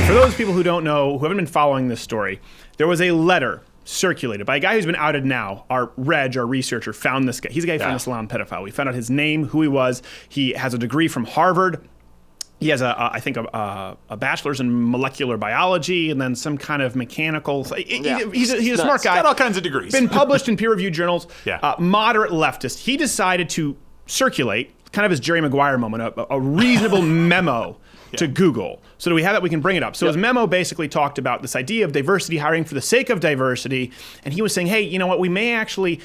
For those people who don't know, who haven't been following this story, there was a letter circulated by a guy who's been outed now. Our researcher, found this guy. He's a guy who found this Islam pedophile. We found out his name, who he was. He has a degree from Harvard. He has, I think, a bachelor's in molecular biology and then some kind of mechanical. He's a smart guy. Got all kinds of degrees. Been published in peer-reviewed journals. Yeah. Moderate leftist. He decided to circulate, kind of his Jerry Maguire moment, a reasonable memo to Google. So do we have that? We can bring it up. So his memo basically talked about this idea of diversity hiring for the sake of diversity, and he was saying, hey, you know what? We may actually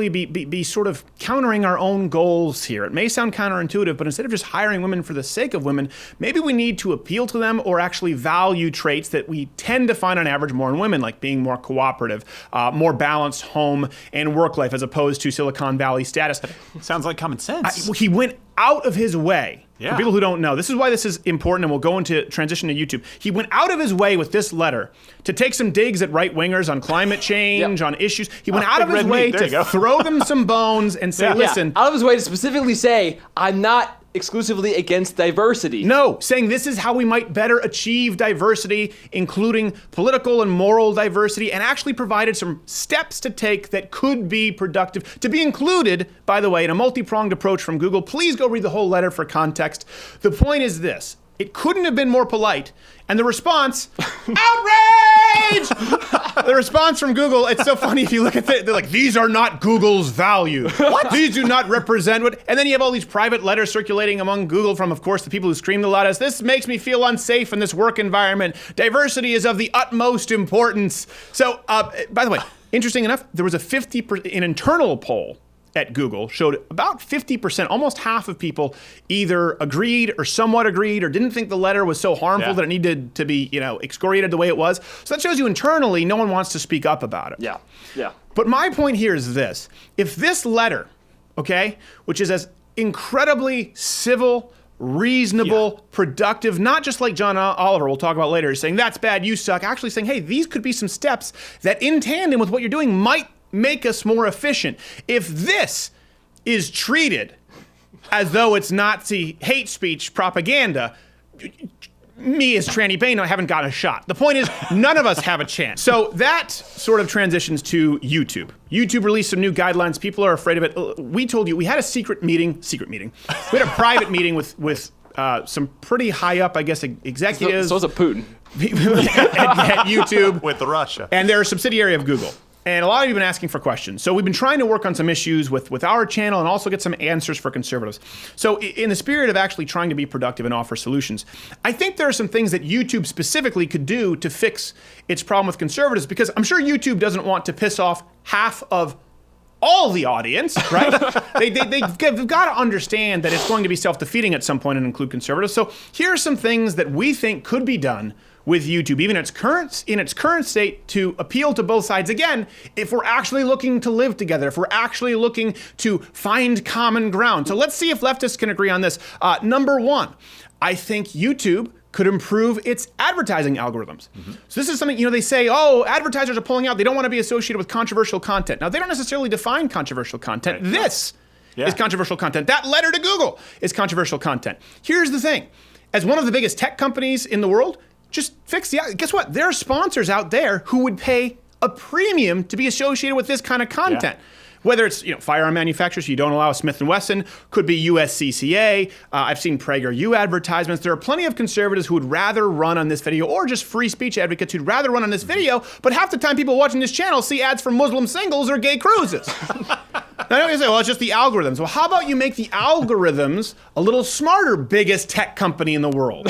be sort of countering our own goals here. It may sound counterintuitive, but instead of just hiring women for the sake of women, maybe we need to appeal to them or actually value traits that we tend to find on average more in women, like being more cooperative, more balanced home and work life, as opposed to Silicon Valley status. Sounds like common sense. He went out of his way. Yeah. For people who don't know, this is why this is important, and we'll go into transition to YouTube. He went out of his way with this letter to take some digs at right-wingers on climate change, on issues. He went out of his way to throw them some bones and say, listen. Out of his way to specifically say, I'm not exclusively against diversity. No, saying this is how we might better achieve diversity, including political and moral diversity, and actually provided some steps to take that could be productive, to be included, by the way, in a multi-pronged approach from Google. Please go read the whole letter for context. The point is this. It couldn't have been more polite. And the response, outrage! The response from Google, it's so funny if you look at it, they're like, these are not Google's values. What? These do not represent what, and then you have all these private letters circulating among Google from, of course, the people who scream the loudest. This makes me feel unsafe in this work environment. Diversity is of the utmost importance. So, by the way, interesting enough, there was an internal poll at Google showed about 50%, almost half of people either agreed or somewhat agreed or didn't think the letter was so harmful that it needed to be, excoriated the way it was. So that shows you internally no one wants to speak up about it. Yeah. But my point here is this. If this letter, okay, which is as incredibly civil, reasonable, productive, not just like John Oliver, we'll talk about later, is saying that's bad, you suck, actually saying, hey, these could be some steps that in tandem with what you're doing might make us more efficient. If this is treated as though it's Nazi hate speech propaganda, me as Tranny Bane, I haven't gotten a shot. The point is, none of us have a chance. So that sort of transitions to YouTube. YouTube released some new guidelines. People are afraid of it. We told you, we had a secret meeting. We had a private meeting with some pretty high up, I guess, executives. So was a Putin. at YouTube. With Russia. And they're a subsidiary of Google. And a lot of you have been asking for questions. So we've been trying to work on some issues with our channel and also get some answers for conservatives. So in the spirit of actually trying to be productive and offer solutions, I think there are some things that YouTube specifically could do to fix its problem with conservatives, because I'm sure YouTube doesn't want to piss off half of all the audience, right? They've got to understand that it's going to be self-defeating at some point and include conservatives. So here are some things that we think could be done with YouTube, even in its current state, to appeal to both sides. Again, if we're actually looking to live together, if we're actually looking to find common ground. So let's see if leftists can agree on this. Number one, I think YouTube could improve its advertising algorithms. So this is something, they say, advertisers are pulling out. They don't want to be associated with controversial content. Now, they don't necessarily define controversial content. Right. This is controversial content. That letter to Google is controversial content. Here's the thing. As one of the biggest tech companies in the world, just fix guess what? There are sponsors out there who would pay a premium to be associated with this kind of content. Whether it's firearm manufacturers, you don't allow Smith & Wesson, could be USCCA. I've seen PragerU advertisements. There are plenty of conservatives who would rather run on this video, or just free speech advocates who'd rather run on this video, but half the time people watching this channel see ads for Muslim singles or gay cruises. Now, you say, well, it's just the algorithms. Well, how about you make the algorithms a little smarter, biggest tech company in the world?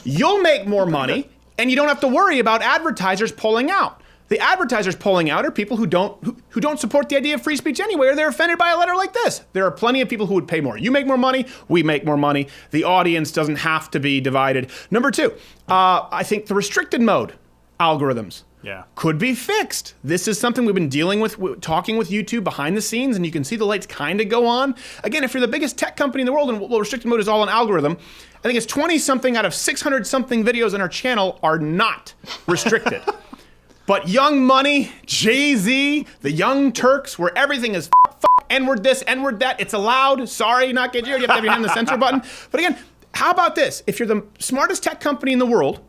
You'll make more money, and you don't have to worry about advertisers pulling out. The advertisers pulling out are people who don't support the idea of free speech anyway, or they're offended by a letter like this. There are plenty of people who would pay more. You make more money, we make more money. The audience doesn't have to be divided. Number two, I think the restricted mode algorithms could be fixed. This is something we've been dealing with, talking with YouTube behind the scenes, and you can see the lights kind of go on. Again, if you're the biggest tech company in the world, and restricted mode is all an algorithm, I think it's 20-something out of 600-something videos on our channel are not restricted. But Young Money, Jay-Z, the Young Turks, where everything is N-word this, N-word that, it's allowed. Sorry, not get you. You have to have your hand on the censor button. But again, how about this? If you're the smartest tech company in the world,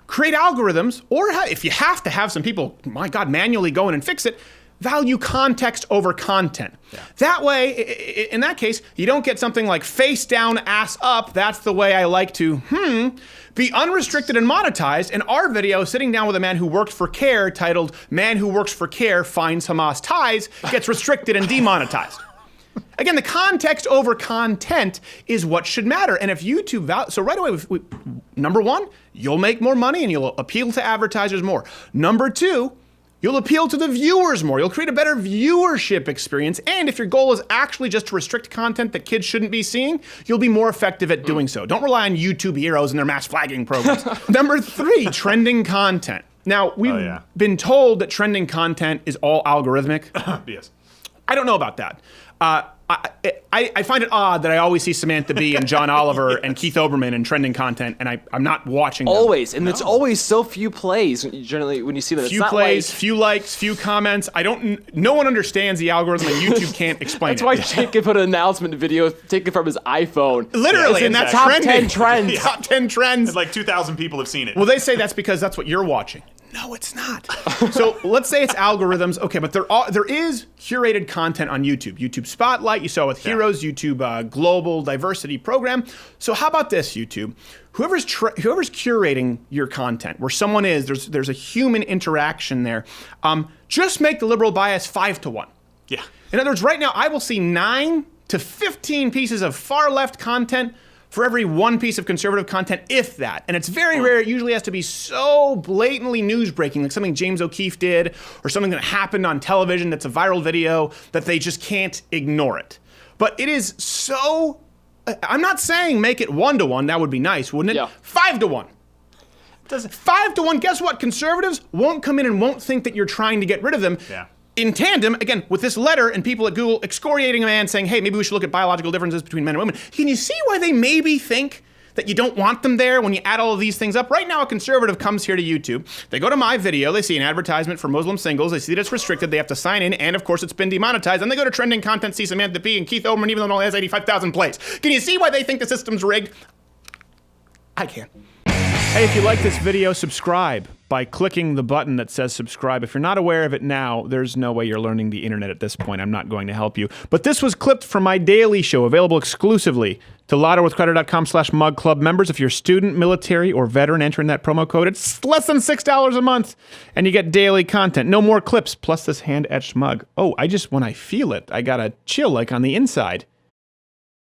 create algorithms, or if you have to have some people, my God, manually go in and fix it, value context over content. Yeah. That way, in that case, you don't get something like face down, ass up. That's the way I like to, be unrestricted and monetized. And our video, sitting down with a man who worked for CARE, titled "Man Who Works for CARE Finds Hamas Ties," gets restricted and demonetized. Again, the context over content is what should matter. And if YouTube, so right away, number one, you'll make more money and you'll appeal to advertisers more. Number two, you'll appeal to the viewers more. You'll create a better viewership experience. And if your goal is actually just to restrict content that kids shouldn't be seeing, you'll be more effective at doing so. Don't rely on YouTube heroes and their mass flagging programs. Number three, trending content. Now, we've been told that trending content is all algorithmic. Yes. I don't know about that. I find it odd that I always see Samantha Bee and John Oliver and Keith Olbermann in trending content, and I'm not watching them. Always, and it's always so few plays. Generally, when you see them, few plays, few likes, few comments. No one understands the algorithm, and YouTube can't explain That's why it. Cenk can put an announcement video taken from his iPhone. Literally, and that's top trending. 10 trends. Top 10 trends. And like 2,000 people have seen it. Well, they say that's because that's what you're watching. No, it's not. So let's say it's algorithms. Okay, but there is curated content on YouTube. YouTube Spotlight, you saw with Heroes, YouTube Global Diversity Program. So how about this, YouTube? Whoever's curating your content, where someone is, there's a human interaction there. Just make the liberal bias 5-1. Yeah. In other words, right now I will see 9 to 15 pieces of far left content for every one piece of conservative content, if that. And it's very rare. It usually has to be so blatantly news breaking, like something James O'Keefe did, or something that happened on television that's a viral video, that they just can't ignore it. But it is so, I'm not saying make it 1-1, that would be nice, wouldn't it? Yeah. 5-1. 5-1, guess what? Conservatives won't come in and won't think that you're trying to get rid of them. Yeah. In tandem, again, with this letter and people at Google excoriating a man saying, hey, maybe we should look at biological differences between men and women. Can you see why they maybe think that you don't want them there when you add all of these things up? Right now, a conservative comes here to YouTube. They go to my video. They see an advertisement for Muslim singles. They see that it's restricted. They have to sign in. And, of course, it's been demonetized. And they go to trending content, see Samantha Bee and Keith Olbermann, even though it only has 85,000 plays. Can you see why they think the system's rigged? I can. Hey, if you like this video, subscribe by clicking the button that says subscribe. If you're not aware of it now, there's no way you're learning the internet at this point. I'm not going to help you. But this was clipped from my daily show, available exclusively to louderwithcrowder.com/mugclub members. If you're student, military, or veteran, enter in that promo code. It's less than $6 a month, and you get daily content. No more clips, plus this hand-etched mug. Oh, when I feel it, I got a chill like on the inside.